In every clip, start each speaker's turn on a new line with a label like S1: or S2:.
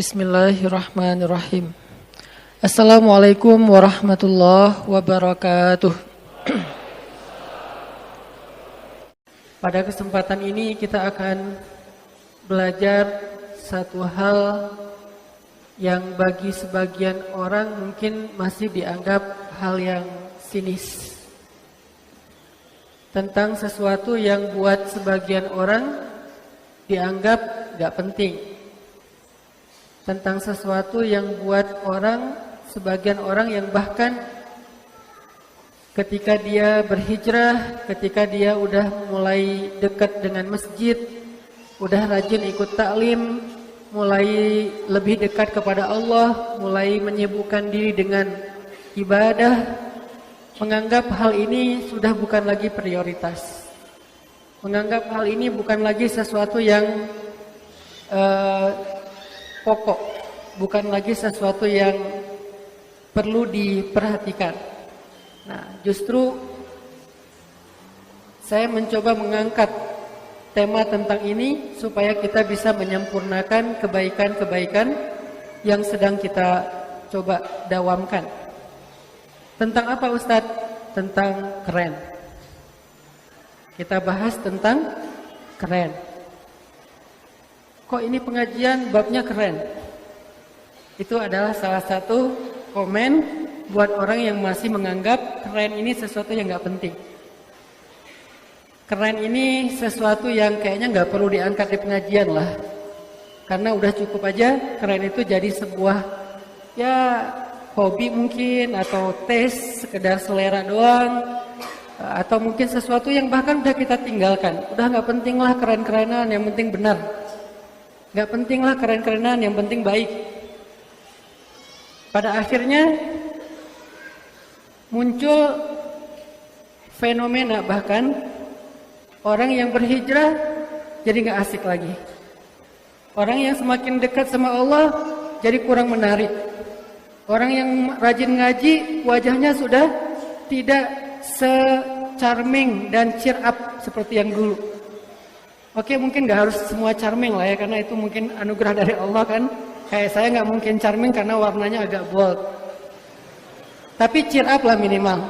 S1: Bismillahirrahmanirrahim. Assalamualaikum warahmatullahi wabarakatuh. Pada kesempatan ini kita akan belajar satu hal yang bagi sebagian orang mungkin masih dianggap hal yang sinis. Tentang sesuatu yang buat sebagian orang dianggap gak penting. Tentang sesuatu yang buat sebagian orang yang bahkan ketika dia berhijrah, ketika dia udah mulai dekat dengan masjid, udah rajin ikut taklim, mulai lebih dekat kepada Allah, mulai menyibukkan diri dengan ibadah, menganggap hal ini sudah bukan lagi prioritas. Menganggap hal ini bukan lagi sesuatu yang pokok, bukan lagi sesuatu yang perlu diperhatikan. Nah, justru saya mencoba mengangkat tema tentang ini supaya kita bisa menyempurnakan kebaikan-kebaikan yang sedang kita coba dawamkan. Tentang apa, Ustadz? Tentang keren. Kita bahas tentang keren. Kok ini pengajian babnya keren? Itu adalah salah satu komen buat orang yang masih menganggap keren ini sesuatu yang gak penting. Keren ini sesuatu yang kayaknya gak perlu diangkat di pengajian lah. Karena udah cukup aja keren itu jadi sebuah hobi mungkin, atau tes, sekedar selera doang, atau mungkin sesuatu yang bahkan udah kita tinggalkan. Udah gak penting lah keren-kerenan, yang penting benar. Gak penting lah keren-kerenan, yang penting baik. Pada akhirnya muncul fenomena bahkan orang yang berhijrah jadi gak asik lagi. Orang yang semakin dekat sama Allah jadi kurang menarik. Orang yang rajin ngaji wajahnya sudah tidak se-charming dan cheer up seperti yang dulu. Oke, mungkin gak harus semua charming lah ya, karena itu mungkin anugerah dari Allah kan. Kayak saya gak mungkin charming karena warnanya agak bold. Tapi cheer up lah minimal.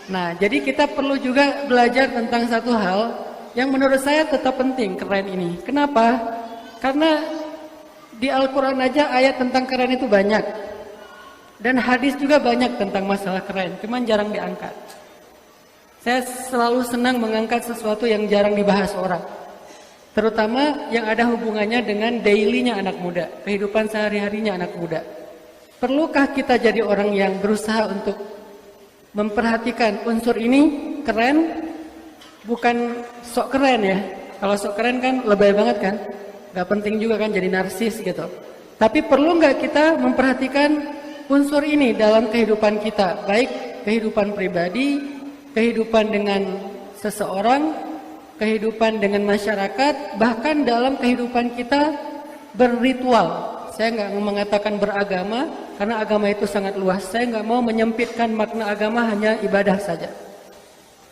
S1: Nah, jadi kita perlu juga belajar tentang satu hal yang menurut saya tetap penting, keren ini. Kenapa? Karena di Al-Quran aja ayat tentang keren itu banyak. Dan hadis juga banyak tentang masalah keren, cuman jarang diangkat. Saya selalu senang mengangkat sesuatu yang jarang dibahas orang. Terutama yang ada hubungannya dengan daily-nya anak muda, kehidupan sehari-harinya anak muda. Perlukah kita jadi orang yang berusaha untuk memperhatikan unsur ini keren, bukan sok keren ya. Kalau sok keren kan lebay banget kan, gak penting juga kan jadi narsis gitu. Tapi perlu gak kita memperhatikan unsur ini dalam kehidupan kita, baik kehidupan pribadi, kehidupan dengan seseorang, kehidupan dengan masyarakat, bahkan dalam kehidupan kita berritual. Saya nggak mengatakan beragama, karena agama itu sangat luas. Saya nggak mau menyempitkan makna agama hanya ibadah saja.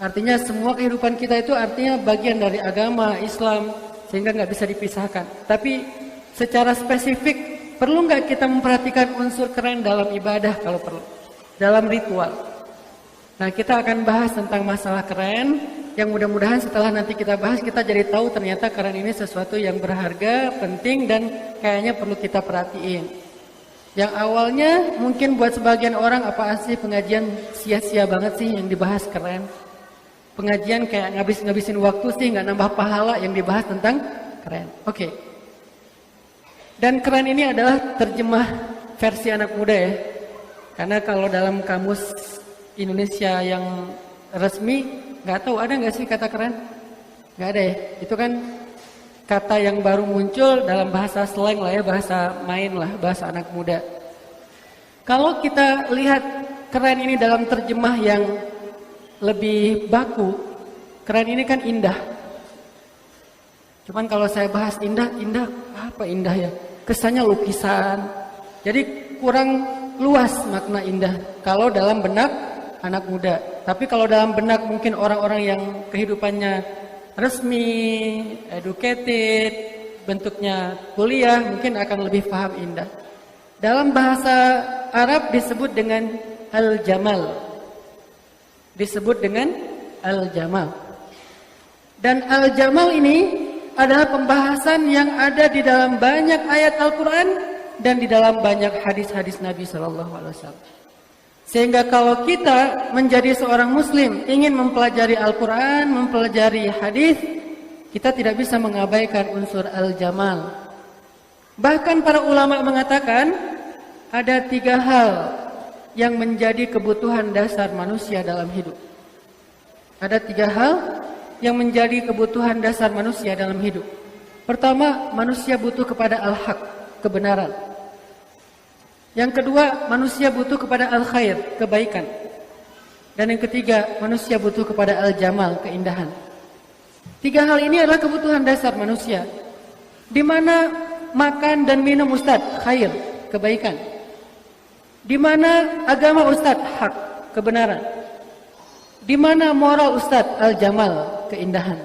S1: Artinya semua kehidupan kita itu artinya bagian dari agama Islam, sehingga nggak bisa dipisahkan. Tapi secara spesifik, perlu nggak kita memperhatikan unsur keren dalam ibadah kalau perlu, dalam ritual. Nah, kita akan bahas tentang masalah keren. Yang mudah-mudahan setelah nanti kita bahas, kita jadi tahu ternyata keren ini sesuatu yang berharga, penting, dan kayaknya perlu kita perhatiin. Yang awalnya mungkin buat sebagian orang, apa sih pengajian sia-sia banget sih yang dibahas keren. Pengajian kayak ngabisin waktu sih, nggak nambah pahala yang dibahas tentang keren. Oke. Dan keren ini adalah terjemah versi anak muda ya. Karena kalau dalam kamus Indonesia yang resmi, nggak tahu ada nggak sih kata keren? Nggak ada ya. Itu kan kata yang baru muncul dalam bahasa slang lah ya, bahasa main lah, bahasa anak muda. Kalau kita lihat keren ini dalam terjemah yang lebih baku, keren ini kan indah. Cuman kalau saya bahas indah apa indah ya? Kesannya lukisan. Jadi kurang luas makna indah kalau dalam benak anak muda. Tapi kalau dalam benak mungkin orang-orang yang kehidupannya resmi, educated, bentuknya kuliah, mungkin akan lebih paham indah. Dalam bahasa Arab disebut dengan al-jamal. Disebut dengan al-jamal. Dan al-jamal ini adalah pembahasan yang ada di dalam banyak ayat Al-Quran dan di dalam banyak hadis-hadis Nabi SAW. Sehingga kalau kita menjadi seorang muslim, ingin mempelajari Al-Quran, mempelajari hadis, kita tidak bisa mengabaikan unsur al-jamal. Bahkan para ulama mengatakan ada 3 hal yang menjadi kebutuhan dasar manusia dalam hidup. Ada 3 hal yang menjadi kebutuhan dasar manusia dalam hidup. Pertama, manusia butuh kepada al-haq, kebenaran. Yang kedua, manusia butuh kepada al-khair, kebaikan. Dan yang ketiga, manusia butuh kepada al-jamal, keindahan. 3 hal ini adalah kebutuhan dasar manusia. Di mana makan dan minum Ustaz, khair, kebaikan. Di mana agama Ustaz, hak, kebenaran. Di mana moral Ustaz, al-jamal, keindahan.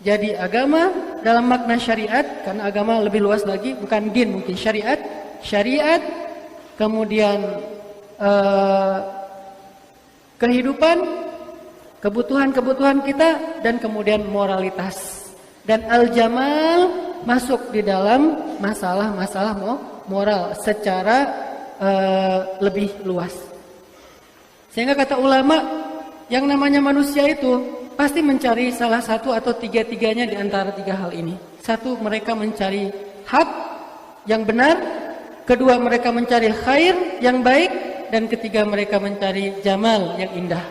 S1: Jadi agama dalam makna syariat, karena agama lebih luas lagi, bukan din mungkin, syariat, kemudian kehidupan, kebutuhan-kebutuhan kita, dan kemudian moralitas. Dan al-jamal masuk di dalam masalah-masalah moral secara lebih luas. Sehingga kata ulama, yang namanya manusia itu pasti mencari salah satu atau 3-tiganya di antara 3 hal ini. Satu, mereka mencari hak yang benar. Kedua, mereka mencari khair yang baik. Dan ketiga, mereka mencari jamal yang indah.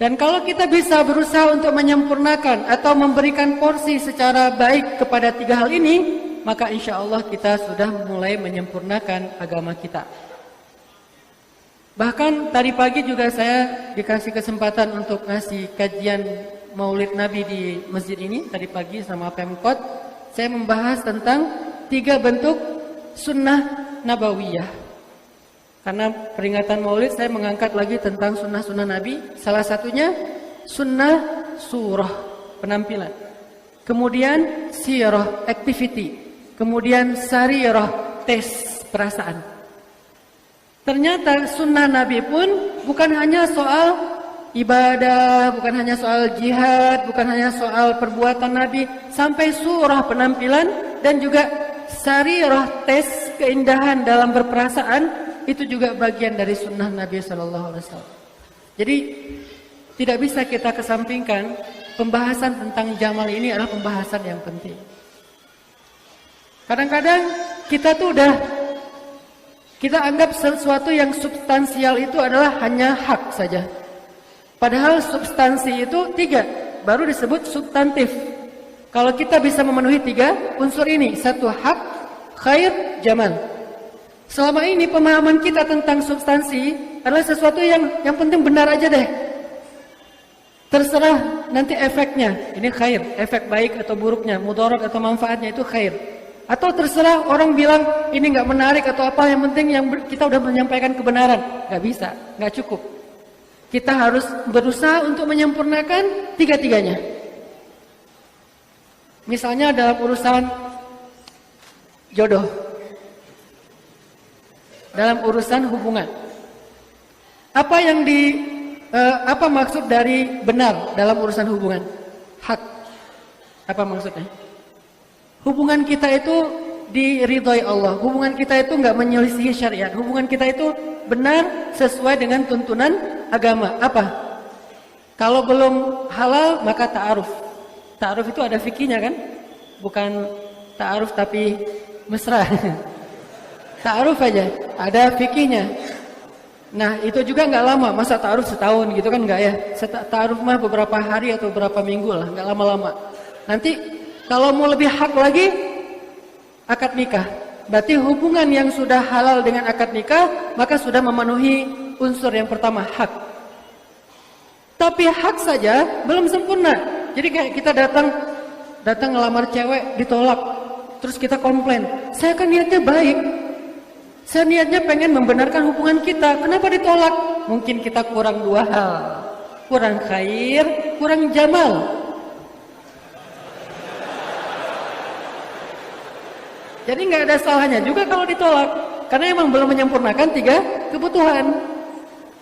S1: Dan kalau kita bisa berusaha untuk menyempurnakan atau memberikan porsi secara baik kepada 3 hal ini, maka insya Allah kita sudah mulai menyempurnakan agama kita. Bahkan tadi pagi juga saya dikasih kesempatan untuk ngasih kajian Maulid Nabi di masjid ini. Tadi pagi sama Pemkot, saya membahas tentang 3 bentuk sunnah nabawiyah. Karena peringatan Maulid, saya mengangkat lagi tentang sunnah-sunnah Nabi. Salah satunya sunnah surah, penampilan. Kemudian sirah, activity. Kemudian sarirah, tes, perasaan. Ternyata sunnah Nabi pun bukan hanya soal ibadah, bukan hanya soal jihad, bukan hanya soal perbuatan Nabi, sampai surah, penampilan, dan juga sarirah, tes, keindahan dalam berperasaan, itu juga bagian dari sunnah Nabi SAW. Jadi tidak bisa kita kesampingkan, pembahasan tentang jamal ini adalah pembahasan yang penting. Kadang-kadang kita tuh kita anggap sesuatu yang substansial itu adalah hanya hak saja. Padahal substansi itu 3, baru disebut substantif. Kalau kita bisa memenuhi 3 unsur ini, 1 hak, khair, jamal. Selama ini pemahaman kita tentang substansi adalah sesuatu yang penting benar aja deh. Terserah nanti efeknya, ini khair, efek baik atau buruknya, mudarat atau manfaatnya itu khair. Atau terserah orang bilang ini nggak menarik atau apa, yang penting kita udah menyampaikan kebenaran. Nggak bisa, nggak cukup. Kita harus berusaha untuk menyempurnakan 3-tiganya. Misalnya dalam urusan jodoh, dalam urusan hubungan. Apa maksud dari benar dalam urusan hubungan? Hak. Apa maksudnya? Hubungan kita itu diridhoi Allah. Hubungan kita itu nggak menyelisihi syariat. Hubungan kita itu benar sesuai dengan tuntunan agama. Apa? Kalau belum halal maka ta'aruf. Ta'aruf itu ada fikihnya kan? Bukan ta'aruf tapi mesra. Ta'aruf aja, ada fikihnya. Nah itu juga nggak lama. Masa ta'aruf setahun gitu kan nggak ya? Ta'aruf mah beberapa hari atau beberapa minggu lah, nggak lama-lama. Nanti kalau mau lebih hak lagi, akad nikah. Berarti hubungan yang sudah halal dengan akad nikah, maka sudah memenuhi unsur yang pertama, hak. Tapi hak saja belum sempurna. Jadi kayak kita datang ngelamar cewek, ditolak. Terus kita komplain, saya kan niatnya baik. Saya niatnya pengen membenarkan hubungan kita, kenapa ditolak? Mungkin kita kurang 2 hal. Kurang khair, kurang jamal. Jadi nggak ada salahnya juga kalau ditolak. Karena emang belum menyempurnakan 3 kebutuhan.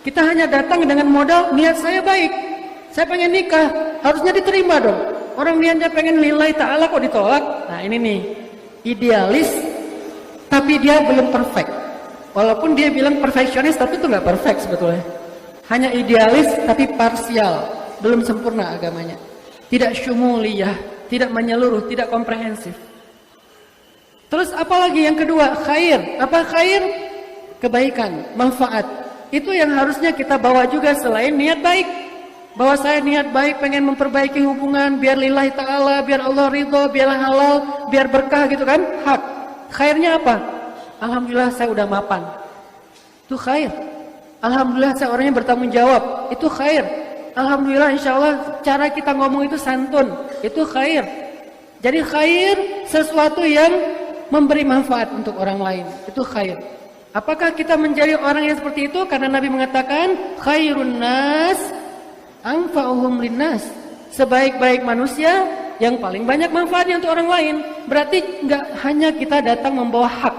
S1: Kita hanya datang dengan modal niat saya baik. Saya pengen nikah, harusnya diterima dong. Orang niatnya pengen lillahi ta'ala kok ditolak. Nah ini nih, idealis tapi dia belum perfect. Walaupun dia bilang perfeksionis tapi itu nggak perfect sebetulnya. Hanya idealis tapi parsial, belum sempurna agamanya. Tidak syumuliyah, tidak menyeluruh, tidak komprehensif. Terus apalagi yang kedua, khair. Apa khair? Kebaikan, manfaat. Itu yang harusnya kita bawa juga selain niat baik. Bahwa saya niat baik pengen memperbaiki hubungan biar lillahi ta'ala, biar Allah ridho, biar halal, biar berkah gitu kan. Hak. Khairnya apa? Alhamdulillah saya udah mapan. Itu khair. Alhamdulillah saya orangnya bertanggung jawab. Itu khair. Alhamdulillah insyaallah cara kita ngomong itu santun. Itu khair. Jadi khair sesuatu yang memberi manfaat untuk orang lain. Itu khair. Apakah kita menjadi orang yang seperti itu? Karena Nabi mengatakan khairun nas anfa'uhum linnas. Sebaik-baik manusia yang paling banyak manfaatnya untuk orang lain. Berarti nggak hanya kita datang membawa hak.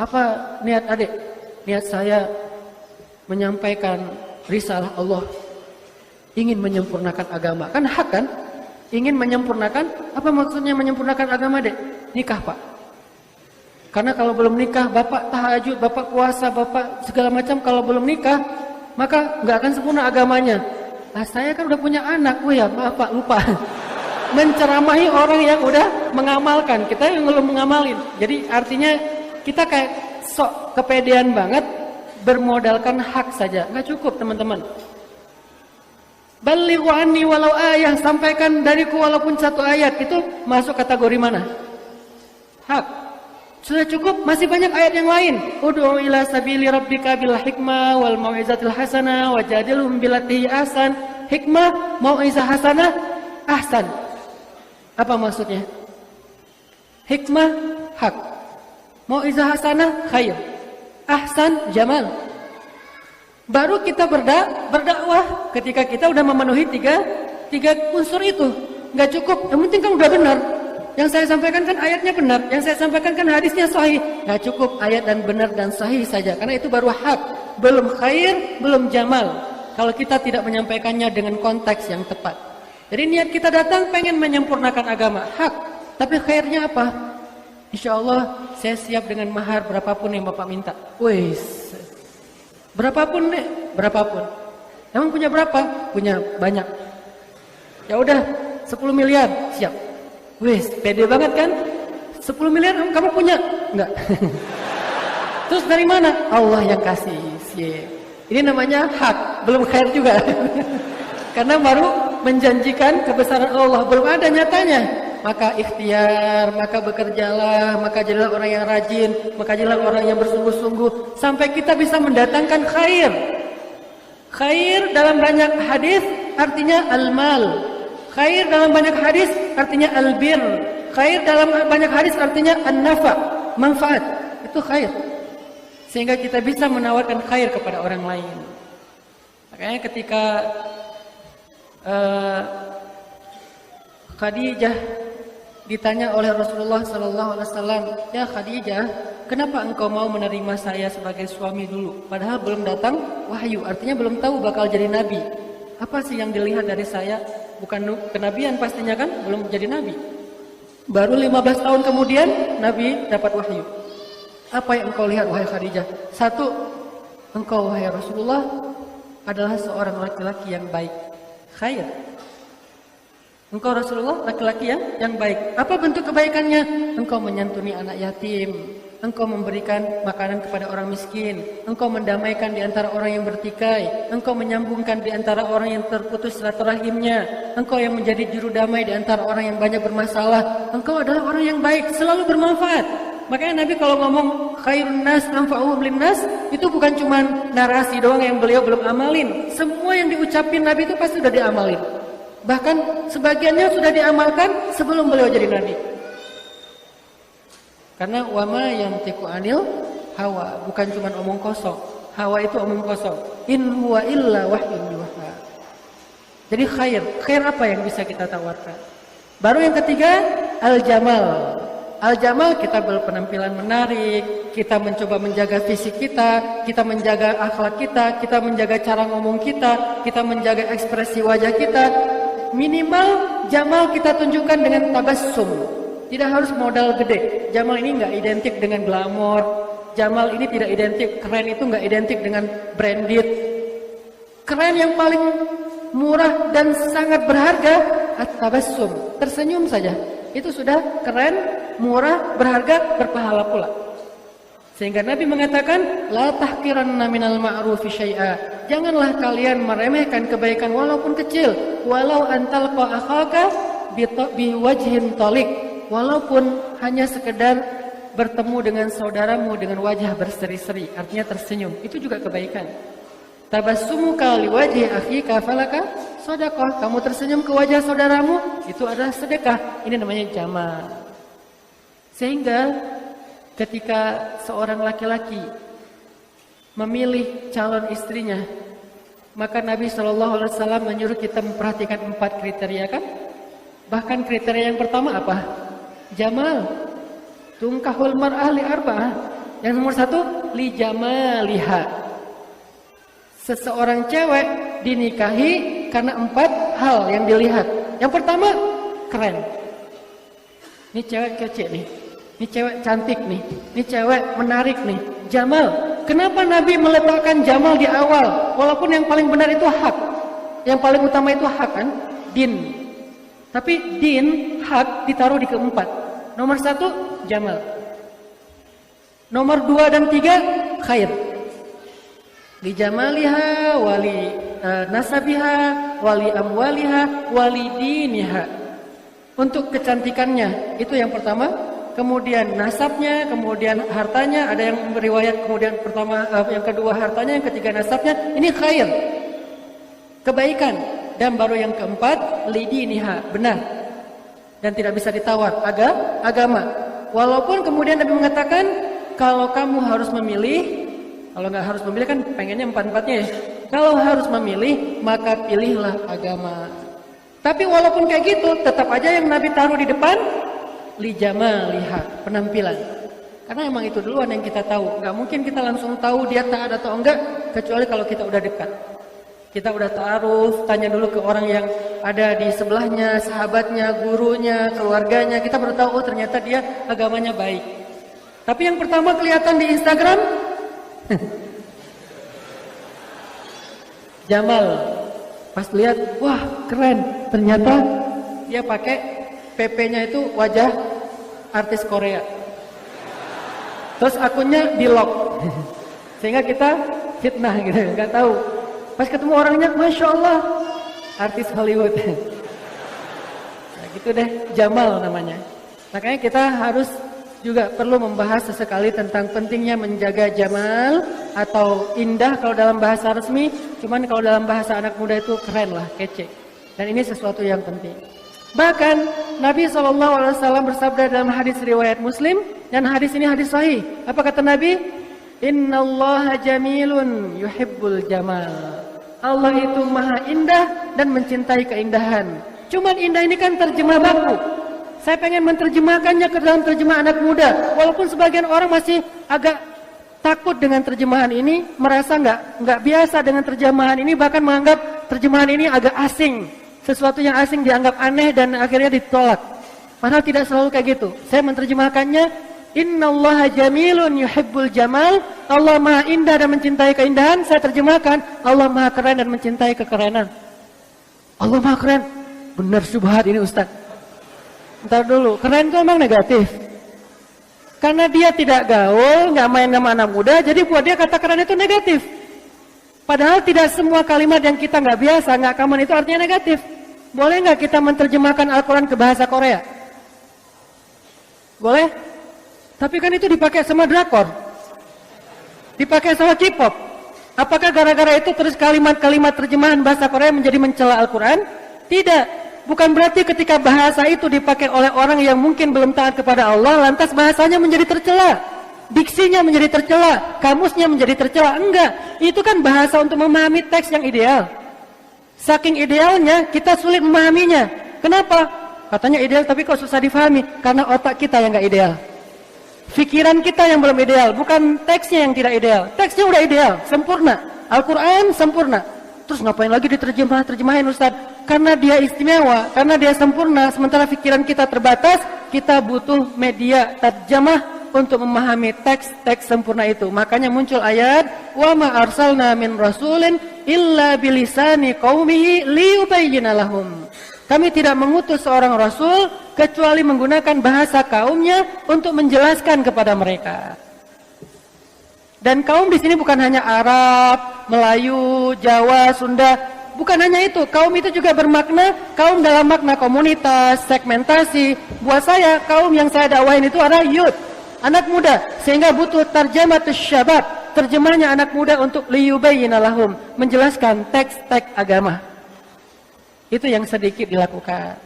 S1: Apa niat adik? Niat saya menyampaikan risalah Allah. Ingin menyempurnakan agama. Kan hak kan? Ingin menyempurnakan. Apa maksudnya menyempurnakan agama dek? Nikah pak. Karena kalau belum nikah, bapak tahajud, bapak puasa, bapak segala macam. Kalau belum nikah, maka nggak akan sempurna agamanya. Nah, saya kan udah punya anak, oh ya maaf pak lupa. Menceramahi orang yang udah mengamalkan, kita yang belum mengamalin. Jadi artinya kita kayak sok kepedean banget bermodalkan hak saja, nggak cukup teman-teman. Balighu anni walau ayah, sampaikan dariku walaupun 1 ayat, itu masuk kategori mana? Hak. Sudah cukup, masih banyak ayat yang lain. Ud'u ila sabili rabbika bil hikmah wal mau'izatil hasanah wajadilhum billati ahsan. Hikmah, mau'izah hasanah, ahsan. Apa maksudnya? Hikmah, hak. Mau'izah hasanah, khair. Ahsan, jamal. Baru kita berdakwah ketika kita udah memenuhi tiga unsur itu. Nggak cukup, yang penting kan udah benar. Yang saya sampaikan kan ayatnya benar, yang saya sampaikan kan hadisnya sahih. Nggak cukup ayat dan benar dan sahih saja, karena itu baru hak, belum khair, belum jamal. Kalau kita tidak menyampaikannya dengan konteks yang tepat. Jadi niat kita datang pengen menyempurnakan agama, hak. Tapi khairnya apa? Insya Allah saya siap dengan mahar berapapun yang bapak minta. Wis, berapapun nih, berapapun. Emang punya berapa? Punya banyak. Ya udah, 10 miliar siap. Wes, pede banget kan? 10 miliar kamu punya? Enggak. Terus dari mana? Allah yang kasih. Ini namanya hak, belum khair juga. Karena baru menjanjikan kebesaran Allah, belum ada nyatanya. Maka ikhtiar, maka bekerjalah, maka jadilah orang yang rajin, maka jadilah orang yang bersungguh-sungguh sampai kita bisa mendatangkan khair. Khair dalam banyak hadis artinya al-mal. Khair dalam banyak hadis artinya albir. Khair dalam banyak hadis artinya an-nafa, manfaat. Itu khair. Sehingga kita bisa menawarkan khair kepada orang lain. Makanya ketika Khadijah ditanya oleh Rasulullah SAW, ya Khadijah, kenapa engkau mau menerima saya sebagai suami dulu? Padahal belum datang wahyu, artinya belum tahu bakal jadi nabi. Apa sih yang dilihat dari saya? Bukan kenabian pastinya kan, belum jadi nabi. Baru 15 tahun kemudian nabi dapat wahyu. Apa yang engkau lihat wahai Khadijah? 1, engkau wahai Rasulullah adalah seorang laki-laki yang baik. Khair. Engkau Rasulullah laki-laki yang baik. Apa bentuk kebaikannya? Engkau menyantuni anak yatim. Engkau memberikan makanan kepada orang miskin. Engkau mendamaikan di antara orang yang bertikai. Engkau menyambungkan di antara orang yang terputus silaturahimnya. Engkau yang menjadi juru damai di antara orang yang banyak bermasalah. Engkau adalah orang yang baik, selalu bermanfaat. Makanya Nabi kalau ngomong khairun nas anfa'uhum linnas, itu bukan cuma narasi doang yang beliau belum amalin. Semua yang diucapin Nabi itu pasti sudah diamalin. Bahkan sebagiannya sudah diamalkan sebelum beliau jadi nabi. Karena wama yantiqu anil hawa, bukan cuma omong kosong. Hawa itu omong kosong. In huwa illa wahyun yuha. Jadi khair apa yang bisa kita tawarkan? Baru yang ketiga, al-jamal. Al-jamal kita berpenampilan menarik, kita mencoba menjaga fisik kita menjaga akhlak kita menjaga cara ngomong kita menjaga ekspresi wajah kita. Minimal jamal kita tunjukkan dengan tabassum. Tidak harus modal gede. Jamal ini nggak identik dengan glamor. Jamal ini tidak identik, keren itu nggak identik dengan branded. Keren yang paling murah dan sangat berharga at-tabassum, tersenyum saja. Itu sudah keren, murah, berharga, berpahala pula. Sehingga Nabi mengatakan, la tahqiranna minal ma'rufi syai'a. Janganlah kalian meremehkan kebaikan walaupun kecil, walau antal akhaka biwajhin talik, walaupun hanya sekedar bertemu dengan saudaramu dengan wajah berseri-seri, artinya tersenyum, itu juga kebaikan. Tabassumuka liwajhi akhika falaka sedekah. Kamu tersenyum ke wajah saudaramu, itu adalah sedekah. Ini namanya jamal. Sehingga ketika seorang laki-laki memilih calon istrinya, maka Nabi SAW menyuruh kita memperhatikan 4 kriteria kan? Bahkan kriteria yang pertama apa? Jamal. Tungkahul mar'ah li arba'ah. Yang nomor 1, li jamaliha. Seseorang cewek dinikahi karena 4 hal yang dilihat. Yang pertama, keren. Ini cewek kece nih. Ini cewek cantik nih. Ini cewek menarik nih. Jamal. Kenapa Nabi meletakkan jamal di awal? Walaupun yang paling benar itu hak. Yang paling utama itu hak kan? Din. Tapi din, hak ditaruh di keempat. Nomor 1, jamal. Nomor 2 dan 3, khair. Li jamaliha wali nasabiha wali amwaliha wali diniha. Untuk kecantikannya itu yang pertama, kemudian nasabnya, kemudian hartanya. Ada yang beriwayat kemudian pertama, yang kedua hartanya, yang ketiga nasabnya. Ini khair, kebaikan. Dan baru yang keempat, li diniha, benar dan tidak bisa ditawar, agama. Walaupun kemudian Nabi mengatakan kalau kamu harus memilih. Kalau nggak harus memilih kan pengennya 4-4-nya ya. Kalau harus memilih maka pilihlah agama. Tapi walaupun kayak gitu tetap aja yang Nabi taruh di depan li jamaliha, penampilan. Karena emang itu duluan yang kita tahu. Nggak mungkin kita langsung tahu dia taat atau enggak kecuali kalau kita udah dekat. Kita udah ta'aruf, tanya dulu ke orang yang ada di sebelahnya, sahabatnya, gurunya, keluarganya. Kita baru tahu oh ternyata dia agamanya baik. Tapi yang pertama kelihatan di Instagram jamal. Pas lihat, wah keren. Ternyata dia pakai PP-nya itu wajah artis Korea. Terus akunnya di lock. Sehingga kita fitnah gitu, nggak tahu. Pas ketemu orangnya, Masya Allah, artis Hollywood. Nah, gitu deh, jamal namanya. Makanya kita harus juga perlu membahas sesekali tentang pentingnya menjaga jamal atau indah kalau dalam bahasa resmi, cuman kalau dalam bahasa anak muda itu keren lah, kece. Dan ini sesuatu yang penting. Bahkan Nabi SAW bersabda dalam hadis riwayat Muslim, dan hadis ini hadis sahih. Apa kata Nabi? Innallaha jamilun yuhibbul jamal. Allah itu maha indah dan mencintai keindahan. Cuman indah ini kan terjemah baku. Saya pengen menerjemahkannya ke dalam terjemahan anak muda. Walaupun sebagian orang masih agak takut dengan terjemahan ini, merasa nggak biasa dengan terjemahan ini, bahkan menganggap terjemahan ini agak asing. Sesuatu yang asing dianggap aneh dan akhirnya ditolak. Padahal tidak selalu kayak gitu. Saya menerjemahkannya, Innallaha jamilun yuhibbul jamal. Allah maha indah dan mencintai keindahan. Saya terjemahkan, Allah maha keren dan mencintai kekerenan. Allah maha keren. Benar syubhat ini Ustaz. Ntar dulu, keren itu emang negatif. Karena dia tidak gaul, nggak main sama anak muda, jadi buat dia kata keren itu negatif. Padahal tidak semua kalimat yang kita nggak biasa, nggak common itu artinya negatif. Boleh nggak kita menerjemahkan Al-Quran ke bahasa Korea? Boleh? Tapi kan itu dipakai sama drakor, dipakai sama K-pop. Apakah gara-gara itu terus kalimat-kalimat terjemahan bahasa Korea menjadi mencela Al-Quran? Tidak. Bukan berarti ketika bahasa itu dipakai oleh orang yang mungkin belum taat kepada Allah, lantas bahasanya menjadi tercela, diksinya menjadi tercela, kamusnya menjadi tercela. Enggak, itu kan bahasa untuk memahami teks yang ideal. Saking idealnya, kita sulit memahaminya. Kenapa? Katanya ideal tapi kok susah difahami? Karena otak kita yang nggak ideal. Pikiran kita yang belum ideal, bukan teksnya yang tidak ideal. Teksnya udah ideal, sempurna. Al-Quran sempurna. Terus ngapain lagi terjemahin Ustaz? Karena dia istimewa, karena dia sempurna. Sementara pikiran kita terbatas, kita butuh media terjemah untuk memahami teks-teks sempurna itu. Makanya muncul ayat, wa ma arsalna min rasulin illa bilisani qaumihi liyubayyina lahum. Kami tidak mengutus seorang rasul kecuali menggunakan bahasa kaumnya untuk menjelaskan kepada mereka. Dan kaum di sini bukan hanya Arab, Melayu, Jawa, Sunda, bukan hanya itu. Kaum itu juga bermakna kaum dalam makna komunitas, segmentasi. Buat saya, kaum yang saya dakwahin itu adalah youth, anak muda, sehingga butuh tarjamatus syabab, terjemahnya anak muda untuk liyubayyina lahum, menjelaskan teks-teks agama. Itu yang sedikit dilakukan.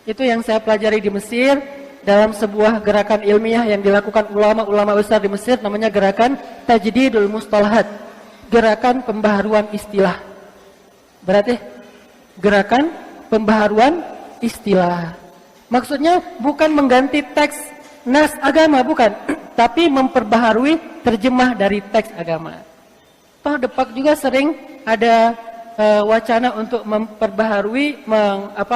S1: Itu yang saya pelajari di Mesir dalam sebuah gerakan ilmiah yang dilakukan ulama-ulama besar di Mesir, namanya gerakan Tajdidul Mustalahat, gerakan pembaharuan istilah. Berarti gerakan pembaharuan istilah. Maksudnya bukan mengganti teks nas agama, bukan, tapi memperbaharui terjemah dari teks agama. Toh Depak juga sering ada wacana untuk memperbaharui,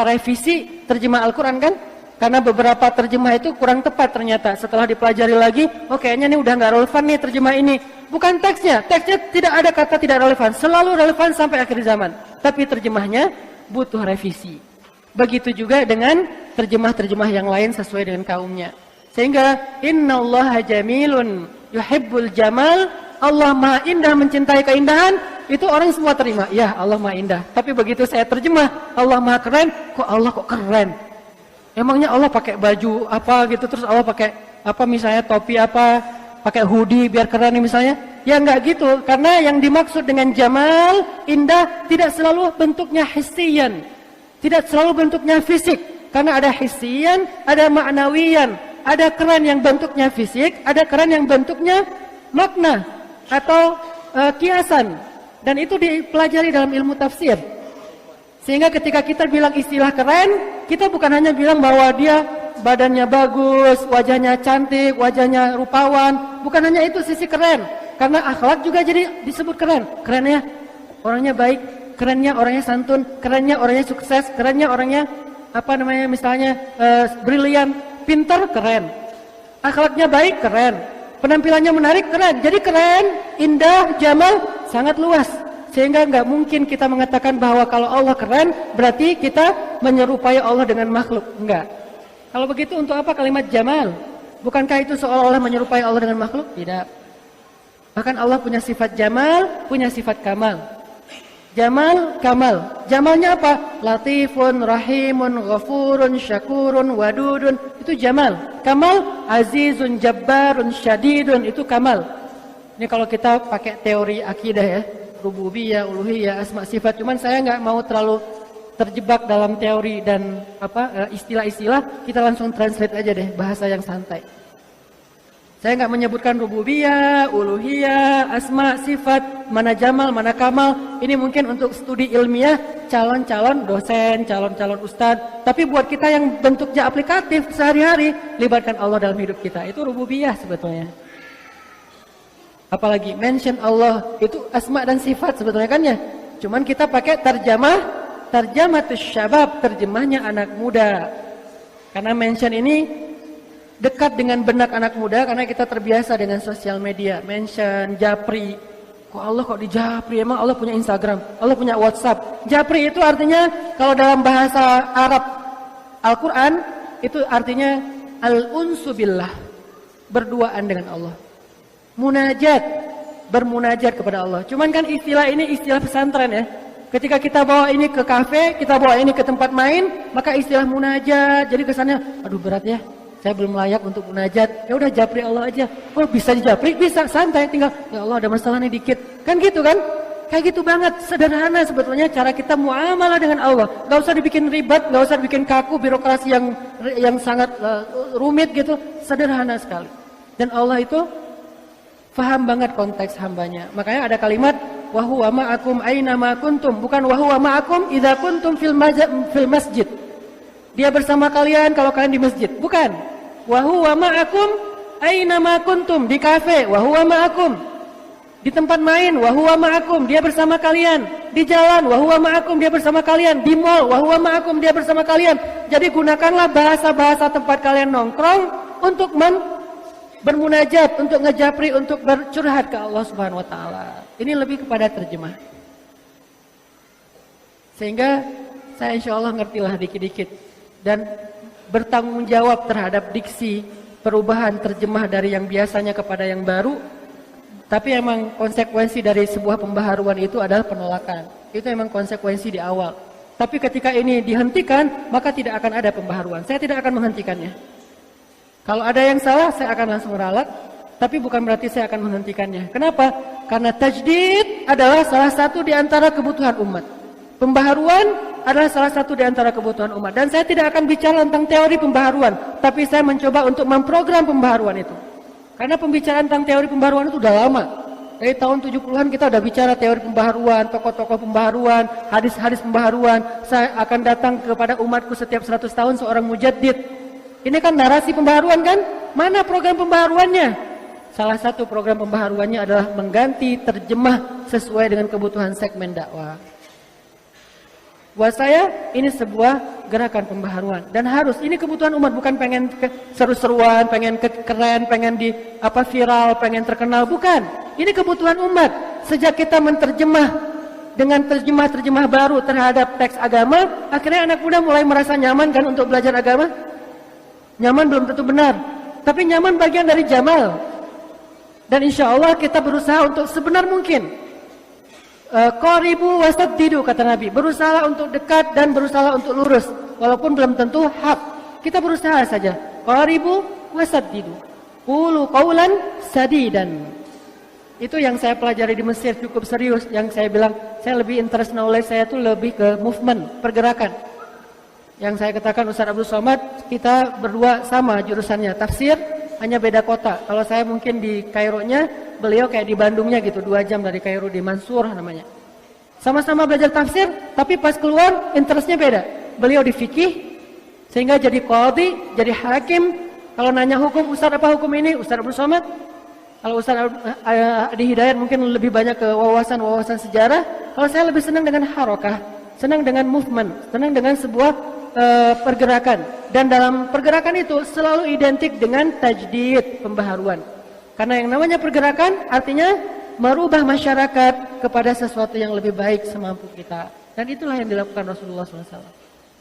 S1: revisi terjemah Al-Quran kan? Karena beberapa terjemah itu kurang tepat ternyata. Setelah dipelajari lagi, kayaknya ini udah nggak relevan nih terjemah ini. Bukan teksnya tidak ada kata tidak relevan, selalu relevan sampai akhir zaman. Tapi terjemahnya butuh revisi. Begitu juga dengan terjemah-terjemah yang lain sesuai dengan kaumnya. Sehingga innallaha jamilun yuhibbul jamal, Allah Maha Indah mencintai keindahan, itu orang semua terima. Ya, Allah Maha Indah. Tapi begitu saya terjemah, Allah Maha Keren, Allah kok keren? Emangnya Allah pakai baju apa gitu, terus Allah pakai apa misalnya topi apa, pakai hoodie biar keren nih misalnya? Ya enggak gitu, karena yang dimaksud dengan jamal, indah, tidak selalu bentuknya hissiyan, tidak selalu bentuknya fisik. Karena ada hissiyan, ada ma'nawiyan, ada keren yang bentuknya fisik, ada keren yang bentuknya makna atau kiasan. Dan itu dipelajari dalam ilmu tafsir. Sehingga ketika kita bilang istilah keren, kita bukan hanya bilang bahwa dia badannya bagus, wajahnya cantik, wajahnya rupawan. Bukan hanya itu sisi keren. Karena akhlak juga jadi disebut keren. Kerennya orangnya baik, kerennya orangnya santun, kerennya orangnya sukses, kerennya orangnya misalnya brilian, pintar, keren. Akhlaknya baik, keren. Penampilannya menarik, keren. Jadi keren, indah, jamal, sangat luas. Sehingga nggak mungkin kita mengatakan bahwa kalau Allah keren, berarti kita menyerupai Allah dengan makhluk. Enggak. Kalau begitu untuk apa kalimat jamal? Bukankah itu seolah-olah menyerupai Allah dengan makhluk? Tidak. Bahkan Allah punya sifat jamal, punya sifat kamal. Jamal, kamal. Jamalnya apa? Latifun, rahimun, ghafurun, syakurun, wadudun. Itu jamal. Kamal, azizun, jabbarun, syadidun. Itu kamal. Ini kalau kita pakai teori akidah ya. Rububiyah, uluhiyah, asma, sifat. Cuman saya nggak mau terlalu terjebak dalam teori dan istilah-istilah. Kita langsung translate aja deh, bahasa yang santai. Saya nggak menyebutkan rububiyah, uluhiyah, asma, sifat, mana jamal, mana kamal. Ini mungkin untuk studi ilmiah, calon-calon dosen, calon-calon ustadz. Tapi buat kita yang bentuknya aplikatif sehari-hari, libatkan Allah dalam hidup kita. Itu rububiyah sebetulnya. Apalagi mention Allah, itu asma dan sifat sebetulnya kan ya. Cuman kita pakai tarjamatus syabab, terjemahnya anak muda. Karena mention ini dekat dengan benak anak muda karena kita terbiasa dengan sosial media. Mention, japri. Kok Allah kok di japri? Emang Allah punya Instagram? Allah punya WhatsApp? Japri itu artinya kalau dalam bahasa Arab Al-Quran itu artinya al-unsu billah, berduaan dengan Allah. Munajat, bermunajat kepada Allah. Cuman kan istilah ini istilah pesantren ya. Ketika kita bawa ini ke kafe, kita bawa ini ke tempat main, maka istilah munajat. Jadi kesannya, aduh berat ya. Saya belum layak untuk munajat. Ya udah japri Allah aja. Oh bisa dijapri? Bisa, santai. Tinggal, ya Allah ada masalah nih dikit. Kan gitu kan? Kayak gitu banget. Sederhana sebetulnya cara kita muamalah dengan Allah. Gak usah dibikin ribet, gak usah dibikin kaku, birokrasi yang sangat rumit gitu. Sederhana sekali. Dan Allah itu paham banget konteks hambanya. Makanya ada kalimat wa huwa ma'akum aina ma kuntum, bukan wa huwa ma'akum idza kuntum fil masjid. Dia bersama kalian kalau kalian di masjid. Bukan. Wa huwa ma'akum aina ma kuntum. Di kafe, wa huwa ma'akum. Di tempat main, wa huwa ma'akum. Dia bersama kalian. Di jalan, wa huwa ma'akum. Dia bersama kalian. Di mall, wa huwa ma'akum. Dia bersama kalian. Jadi gunakanlah bahasa-bahasa tempat kalian nongkrong untuk bermunajat, untuk ngejapri, untuk bercurhat ke Allah Subhanahu wa taala. Ini lebih kepada terjemah. Sehingga saya insya Allah ngertilah dikit-dikit dan bertanggung jawab terhadap diksi, perubahan terjemah dari yang biasanya kepada yang baru. Tapi emang konsekuensi dari sebuah pembaharuan itu adalah penolakan. Itu emang konsekuensi di awal. Tapi ketika ini dihentikan, maka tidak akan ada pembaharuan. Saya tidak akan menghentikannya. Kalau ada yang salah, saya akan langsung ralat. Tapi bukan berarti saya akan menghentikannya. Kenapa? Karena tajdid adalah salah satu di antara kebutuhan umat. Pembaharuan adalah salah satu di antara kebutuhan umat. Dan saya tidak akan bicara tentang teori pembaharuan. Tapi saya mencoba untuk memprogram pembaharuan itu. Karena pembicaraan tentang teori pembaharuan itu sudah lama. Dari tahun 70-an kita sudah bicara teori pembaharuan, tokoh-tokoh pembaharuan, hadis-hadis pembaharuan. Saya akan datang kepada umatku setiap 100 tahun seorang mujaddid. Ini kan narasi pembaharuan kan? Mana program pembaharuannya? Salah satu program pembaharuannya adalah mengganti terjemah sesuai dengan kebutuhan segmen dakwah. Buat saya ini sebuah gerakan pembaharuan dan harus ini kebutuhan umat, bukan pengen seru-seruan, pengen keren, pengen viral, pengen terkenal, bukan. Ini kebutuhan umat. Sejak kita menterjemah dengan terjemah baru terhadap teks agama, akhirnya anak muda mulai merasa nyaman kan untuk belajar agama. Nyaman belum tentu benar, tapi nyaman bagian dari jamal. Dan insya Allah kita berusaha untuk sebenar mungkin. Qaribu wasaddidu kata Nabi, berusaha untuk dekat dan berusaha untuk lurus, walaupun belum tentu hak. Kita berusaha saja. Qaribu wasaddidu, qulu qawlan sadidan. Itu yang saya pelajari di Mesir cukup serius. Yang saya bilang, saya lebih interest knowledge saya itu lebih ke movement, pergerakan. Yang saya katakan Ustaz Abdul Somad, kita berdua sama jurusannya, tafsir, hanya beda kota. Kalau saya mungkin di Kaironya, beliau kayak di Bandungnya gitu, 2 jam dari Kairo, di Mansur namanya. Sama-sama belajar tafsir, tapi pas keluar interestnya beda. Beliau di fikih, sehingga jadi qadhi, jadi hakim. Kalau nanya hukum, Ustaz apa hukum ini? Ustaz Abdul Somad. Kalau Ustaz Adi Hidayat mungkin lebih banyak ke wawasan sejarah. Kalau saya lebih senang dengan harokah, senang dengan movement, senang dengan sebuah pergerakan. Dan dalam pergerakan itu selalu identik dengan tajdid, pembaharuan. Karena yang namanya pergerakan artinya merubah masyarakat kepada sesuatu yang lebih baik semampu kita. Dan itulah yang dilakukan Rasulullah SAW.